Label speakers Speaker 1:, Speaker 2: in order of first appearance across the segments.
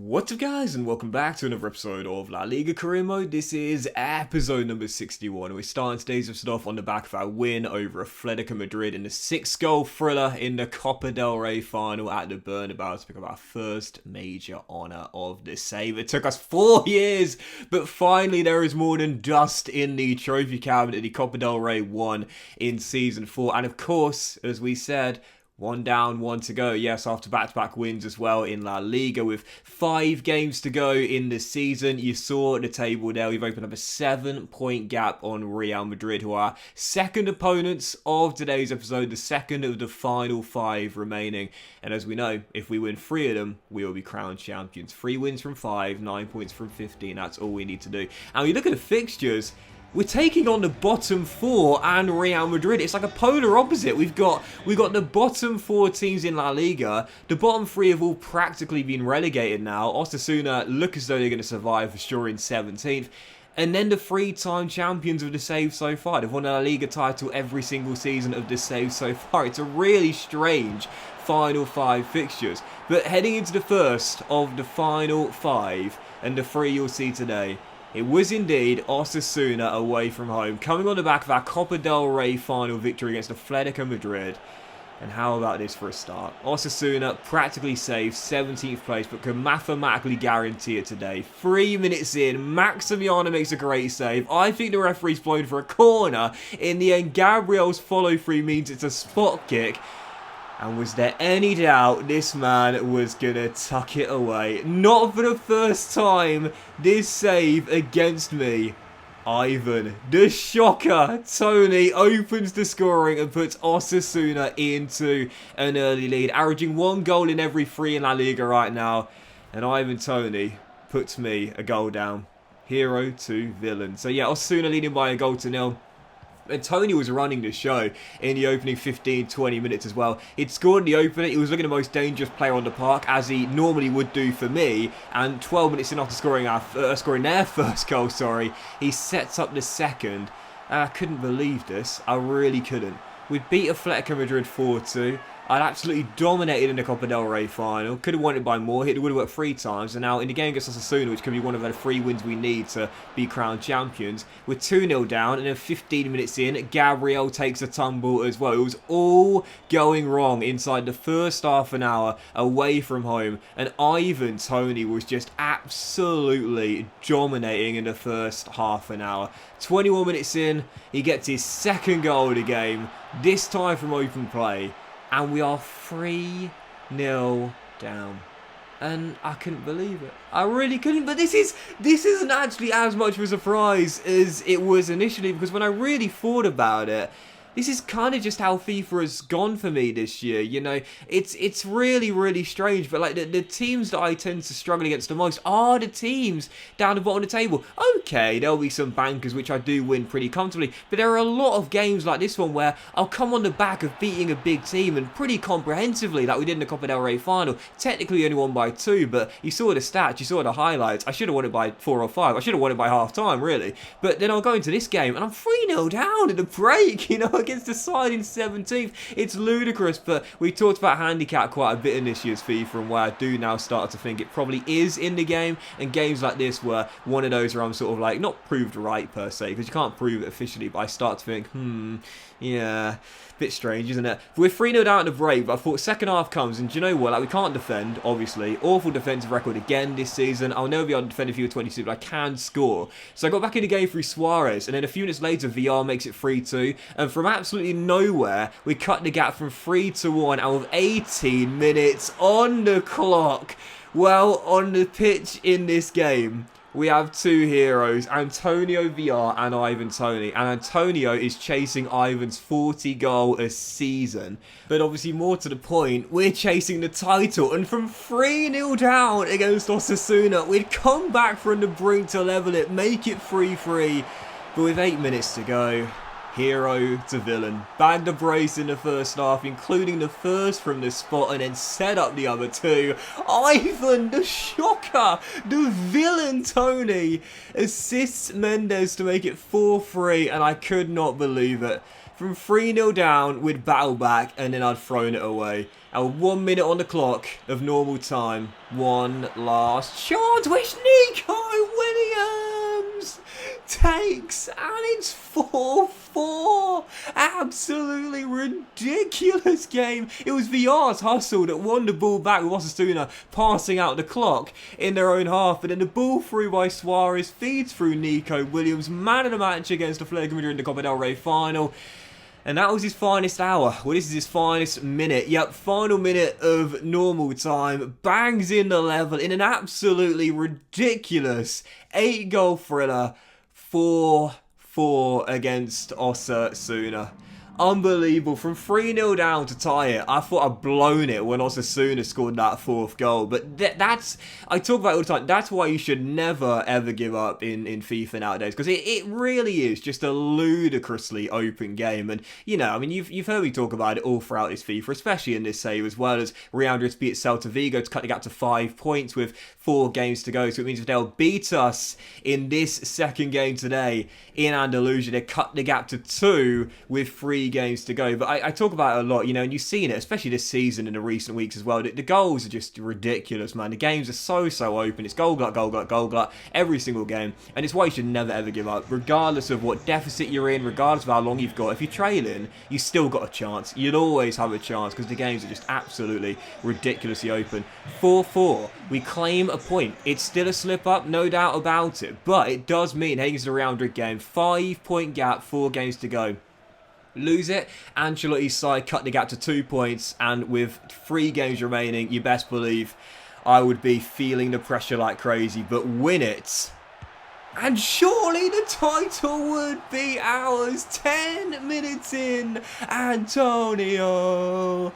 Speaker 1: What's up guys, and welcome back to another episode of La Liga Career Mode. This is episode number 61. We're starting today's episode off on the back of our win over Atletico Madrid in the 6-goal thriller in the Copa del Rey final at the Bernabeu to pick up our first major honour of the save. It took us 4 years, but finally there is more than dust in the trophy cabinet. The Copa del Rey won in Season 4, and of course, as we said, one down, one to go. Yes, after back-to-back wins as well in La Liga with 5 games to go in the season. You saw the table there. We've opened up a 7-point gap on Real Madrid, who are second opponents of today's episode, the second of the final 5 remaining. And as we know, if we win 3 of them, we will be crowned champions. 3 wins from 5, 9 points from 15. That's all we need to do. And when you look at the fixtures, we're taking on the bottom 4 and Real Madrid. It's like a polar opposite. We've got the bottom 4 teams in La Liga. The bottom 3 have all practically been relegated now. Osasuna look as though they're going to survive for sure in 17th. And then the 3-time champions of the save so far. They've won a La Liga title every single season of the save so far. It's a really strange final 5 fixtures. But heading into the first of the final 5 and the 3 you'll see today, it was indeed Osasuna away from home, coming on the back of our Copa del Rey final victory against Atletico Madrid. And how about this for a start? Osasuna practically saved 17th place, but can mathematically guarantee it today. 3 minutes in, Maximiano makes a great save. I think the referee's blown for a corner. In the end, Gabriel's follow-through means it's a spot kick. And was there any doubt this man was going to tuck it away? Not for the first time this save against me. Ivan, the shocker, Tony opens the scoring and puts Osasuna into an early lead, averaging 1 goal in every 3 in La Liga right now. And Ivan Toney puts me a goal down. Hero to villain. So yeah, Osasuna leading by a goal to 0. And Tony was running the show in the opening 15-20 minutes as well. He'd scored in the opener. He was looking the most dangerous player on the park, as he normally would do for me. And 12 minutes in after scoring their first goal, he sets up the second. And I couldn't believe this. I really couldn't. We beat Atletico Madrid 4-2. I'd absolutely dominated in the Copa del Rey final. Could have won it by more. It would have worked 3 times. And now in the game against Osasuna, which could be one of the 3 wins we need to be crowned champions, we're 2-0 down. And then 15 minutes in, Gabriel takes a tumble as well. It was all going wrong inside the first half an hour away from home. And Ivan Toney was just absolutely dominating in the first half an hour. 21 minutes in, he gets his 2nd goal of the game. This time from open play. And we are 3-0 down. And I couldn't believe it. I really couldn't. But this isn't actually as much of a surprise as it was initially. Because when I really thought about it, this is kind of just how FIFA has gone for me this year. You know, it's really, really strange. But like the teams that I tend to struggle against the most are the teams down the bottom of the table. Okay, there'll be some bankers which I do win pretty comfortably. But there are a lot of games like this one where I'll come on the back of beating a big team and pretty comprehensively, like we did in the Copa del Rey final. Technically only won by 2, but you saw the stats, you saw the highlights. I should have won it by 4 or 5. I should have won it by half time, really. But then I'll go into this game and I'm 3-0 down at the break, you know, against the side in 17th. It's ludicrous, but we talked about handicap quite a bit in this year's FIFA, and where I do now start to think it probably is in the game. And games like this were one of those where I'm sort of like, not proved right per se, because you can't prove it officially, but I start to think, yeah, bit strange, isn't it? We're 3-0 down at the break, but I thought second half comes, and do you know what? Like, we can't defend, obviously. Awful defensive record again this season. I'll never be able to defend if you were 22, but I can score. So I got back in the game through Suarez, and then a few minutes later, VR makes it 3-2, and from absolutely nowhere, we cut the gap from 3-1 out of 18 minutes on the clock. Well, on the pitch in this game, we have 2 heroes, Antonio VR and Ivan Toney. And Antonio is chasing Ivan's 40 goal a season. But obviously more to the point, we're chasing the title. And from 3-0 down against Osasuna, we'd come back from the brink to level it, make it 3-3. But with 8 minutes to go, hero to villain. Bagged a brace in the first half, including the first from the spot, and then set up the other 2. Ivan, the shocker, the villain Tony, assists Mendes to make it 4-3, and I could not believe it. From 3-0 down, we'd battle back, and then I'd thrown it away. And 1 minute on the clock of normal time. One last chance, which Nico Williams takes, and it's 4-4. Absolutely ridiculous game. It was VR's hustle that won the ball back with Osasuna passing out the clock in their own half, and then the ball through by Suarez feeds through Nico Williams, man of the match against the Atletico Madrid in the Copa del Rey final. And that was his finest hour. Well, this is his finest minute. Yep, final minute of normal time. Bangs in the level in an absolutely ridiculous 8-goal thriller. 4-4 against Osasuna. Unbelievable. From 3-0 down to tie it. I thought I'd blown it when Osasuna scored that 4th goal. But that's, I talk about it all the time, that's why you should never ever give up in FIFA nowadays. Because it really is just a ludicrously open game. And, you know, I mean, you've heard me talk about it all throughout this FIFA, especially in this save, as well as Real Madrid beat Celta Vigo to cut the gap to 5 points with 4 games to go. So it means if they'll beat us in this second game today in Andalusia, they cut the gap to 2 with 3 games to go. But I talk about it a lot, you know, and you've seen it, especially this season in the recent weeks as well. The goals are just ridiculous, man. The games are so open. It's goal glut every single game, and it's why you should never ever give up, regardless of what deficit you're in, regardless of how long you've got. If you're trailing, you still got a chance. You'll always have a chance because the games are just absolutely ridiculously open. 4-4. We claim a point. It's still a slip up, no doubt about it, but it does mean heading into the Real Madrid game, 5-point gap, 4 games to go. Lose it, Ancelotti's side cut the gap to 2 points, and with 3 games remaining, you best believe I would be feeling the pressure like crazy. But win it, and surely the title would be ours. 10 minutes in, Antonio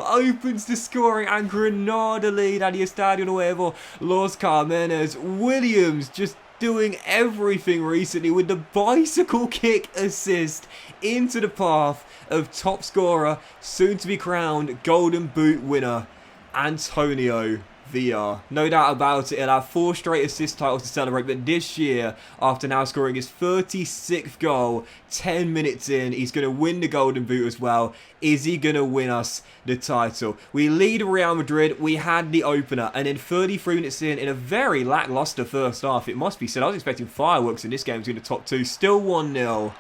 Speaker 1: opens the scoring, and Granada lead at the Estadio Nuevo Los Carmenes. Williams just doing everything recently with the bicycle kick assist into the path of top scorer, soon to be crowned Golden Boot winner, Antonio VR. No doubt about it, he'll have 4 straight assist titles to celebrate, but this year, after now scoring his 36th goal, 10 minutes in, he's going to win the Golden Boot as well. Is he going to win us the title? We lead Real Madrid, we had the opener, and then 33 minutes in a very lackluster first half, it must be said. I was expecting fireworks in this game between the top 2, still 1-0.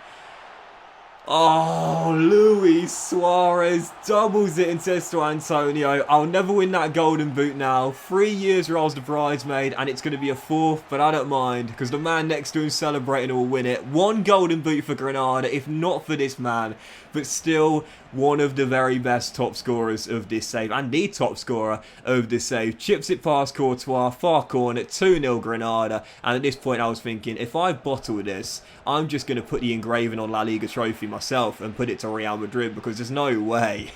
Speaker 1: Oh, Luis Suarez doubles it and says to Antonio, I'll never win that Golden Boot now. 3 years Real's the bridesmaid, and it's going to be a 4th, but I don't mind, because the man next to him celebrating will win it. 1 Golden Boot for Granada, if not for this man, but still one of the very best top scorers of this save, and the top scorer of this save. Chips it past Courtois, far corner, 2-0 Granada, and at this point I was thinking, if I bottle this, I'm just going to put the engraving on La Liga trophy myself and put it to Real Madrid, because there's no way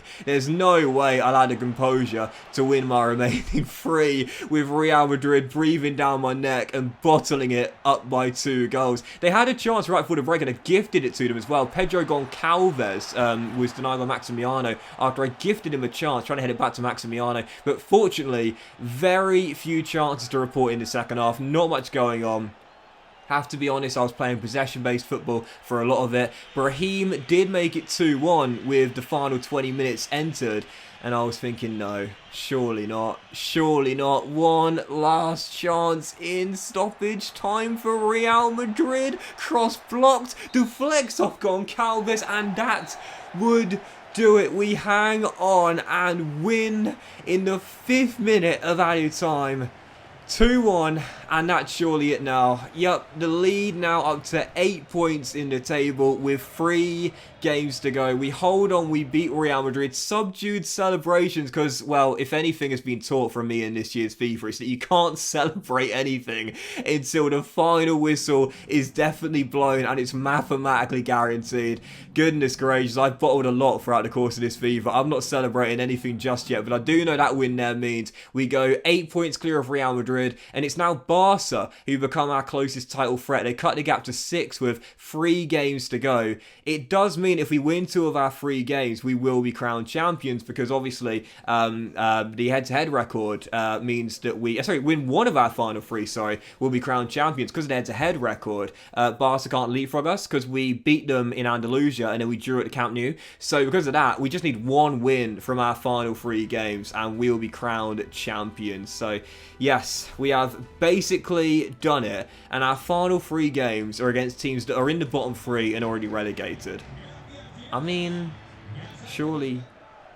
Speaker 1: I'll have the composure to win my remaining 3 with Real Madrid breathing down my neck and bottling it up by 2 goals. They had a chance right before the break and I gifted it to them as well. Pedro Goncalves was denied by Maximiano after I gifted him a chance, trying to head it back to Maximiano, but fortunately very few chances to report in the second half, not much going on. Have to be honest, I was playing possession-based football for a lot of it. Brahim did make it 2-1 with the final 20 minutes entered, and I was thinking, no, surely not. One last chance in stoppage time for Real Madrid. Cross blocked, deflects off Goncalves, and that would do it. We hang on and win in the 5th minute of added time. 2-1, and that's surely it now. Yep, the lead now up to 8 points in the table with 3 games to go. We hold on, we beat Real Madrid. Subdued celebrations because, well, if anything has been taught from me in this year's FIFA, it's that you can't celebrate anything until the final whistle is definitely blown and it's mathematically guaranteed. Goodness gracious, I've bottled a lot throughout the course of this FIFA. I'm not celebrating anything just yet, but I do know that win there means we go 8 points clear of Real Madrid, and it's now Barca, who become our closest title threat. They cut the gap to 6 with 3 games to go. It does mean if we win 2 of our 3 games, we will be crowned champions, because obviously the head-to-head record means that win 1 of our final 3, we'll be crowned champions. Because of the head-to-head record, Barca can't leapfrog us because we beat them in Andalusia and then we drew at the Camp Nou. So because of that, we just need 1 win from our final 3 games and we will be crowned champions. So yes, we have basically done it, and our final 3 games are against teams that are in the bottom 3 and already relegated. I mean, surely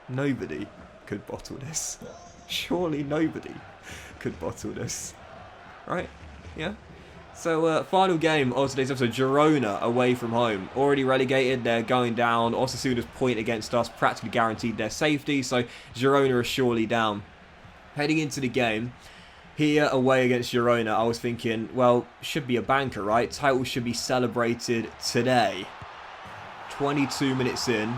Speaker 1: nobody could bottle this. Surely nobody could bottle this. Right? Yeah? So, final game of today's episode, Girona away from home. Already relegated, they're going down. Osasuna's point against us practically guaranteed their safety, so Girona are surely down. Heading into the game, here away against Girona, I was thinking, well, should be a banker, right? Title should be celebrated today. 22 minutes in,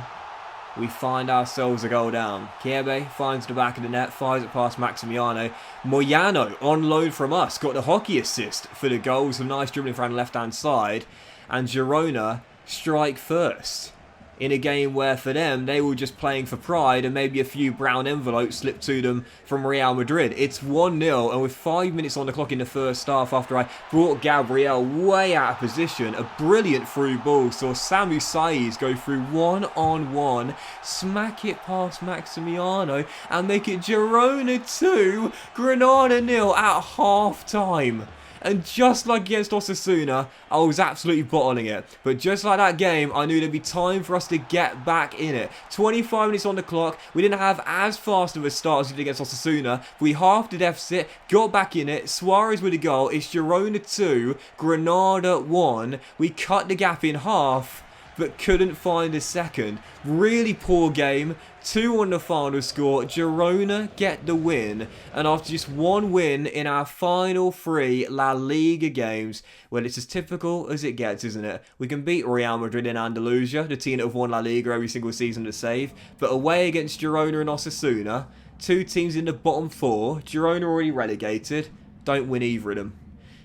Speaker 1: we find ourselves a goal down. Kiebe finds the back of the net, fires it past Maximiano. Moyano, on loan from us, got the hockey assist for the goal. Some nice dribbling from the left-hand side. And Girona strike first. In a game where, for them, they were just playing for pride and maybe a few brown envelopes slipped to them from Real Madrid. It's 1-0, and with 5 minutes on the clock in the first half, after I brought Gabriel way out of position, a brilliant through ball saw Samu Saiz go through one-on-one, smack it past Maximiano, and make it Girona 2, Granada 0 at half-time. And just like against Osasuna, I was absolutely bottling it. But just like that game, I knew there'd be time for us to get back in it. 25 minutes on the clock. We didn't have as fast of a start as we did against Osasuna. We halved the deficit, got back in it. Suarez with a goal. It's Girona 2, Granada 1. We cut the gap in half, but couldn't find a second. Really poor game. 2 on the final score. Girona get the win. And after just 1 win in our final 3 La Liga games, well, it's as typical as it gets, isn't it? We can beat Real Madrid in Andalusia, the team that have won La Liga every single season to save. But away against Girona and Osasuna, 2 teams in the bottom 4, Girona already relegated, don't win either of them.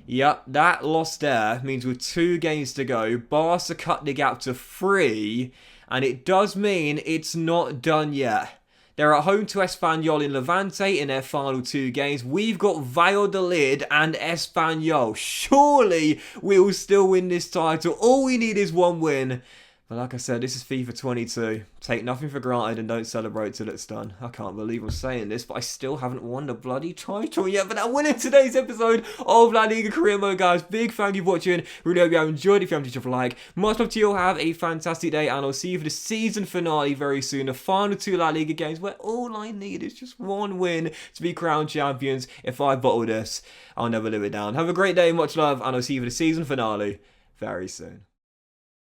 Speaker 1: Yep, that loss there means with 2 games to go, Barca cut the gap to 3, and it does mean it's not done yet. They're at home to Espanyol in Levante in their final 2 games. We've got Valladolid and Espanyol. Surely we'll still win this title. All we need is 1 win. But like I said, this is FIFA 22. Take nothing for granted and don't celebrate till it's done. I can't believe I'm saying this, but I still haven't won the bloody title yet. But that winning today's episode of La Liga Career Mode, guys. Big thank you for watching. Really hope you have enjoyed. If you haven't, drop a like. Much love to you all. Have a fantastic day, and I'll see you for the season finale very soon. The final 2 La Liga games where all I need is just 1 win to be crowned champions. If I bottle this, I'll never live it down. Have a great day, much love, and I'll see you for the season finale very soon.